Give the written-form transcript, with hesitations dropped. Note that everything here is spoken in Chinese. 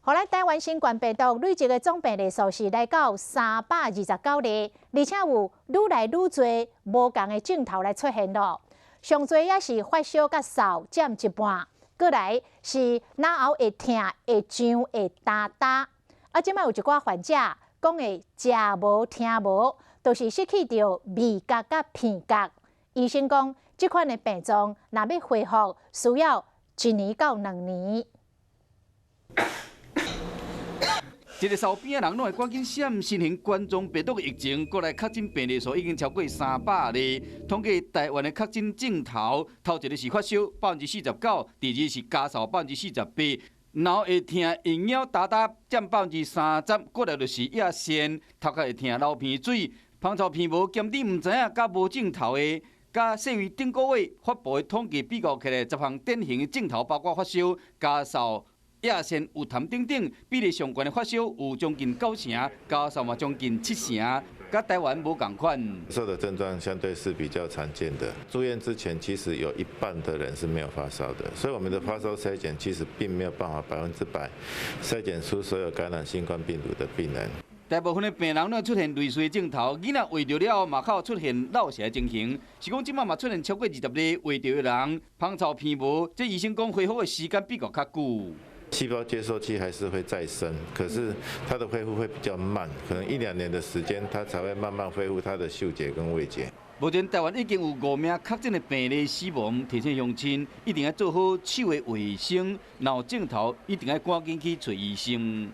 后来台湾新冠病毒累积的总病例数是来到329例，而且有愈来愈多无同的症头来出现咯。上侪也是发烧甲嗽占一半，过来是脑后会痛、会胀、会焦。啊，即摆有一寡患者讲会食无、听无，都是失去着味觉甲片觉。医生讲，即款的病状若要恢复，需要1年到2年。一个扫边的人拢会赶紧闪新型冠状病毒疫情，国内确诊病例数已经超过300例。统计台湾的确诊症头，头一个是发烧49%，第二是咳嗽48%，脑会痛、会痒哒哒占30%，过来就是野线，头壳会痛、流鼻水、芳臭鼻无兼你唔知影，甲无症头的。甲世卫顶个月发布的统计比较起来，10项典型的症头包括发烧、咳嗽、野痫、有痰等等，比例上悬的发烧有将近9成，咳嗽嘛将近7成，甲台湾无共款。受的症状相对是比较常见的，住院之前其实有一半的人是没有发烧的，所以我们的发烧筛检其实并没有办法100%筛检出所有感染新冠病毒的病人。大部分的病人呢出现类似的症头，囡仔胃着了嘛靠出现落泻的情形，是讲即马嘛出现超过20例胃着的人，芳臭鼻无，这医生讲恢复的时间比较较久。细胞接受器还是会再生，可是它的恢复会比较慢，可能1-2年的时间，它才会慢慢恢复它的嗅觉跟味觉。目前台湾已经有5名确诊的病例死亡，提醒乡亲一定要做好手的卫生，若有症头一定要赶紧去找医生。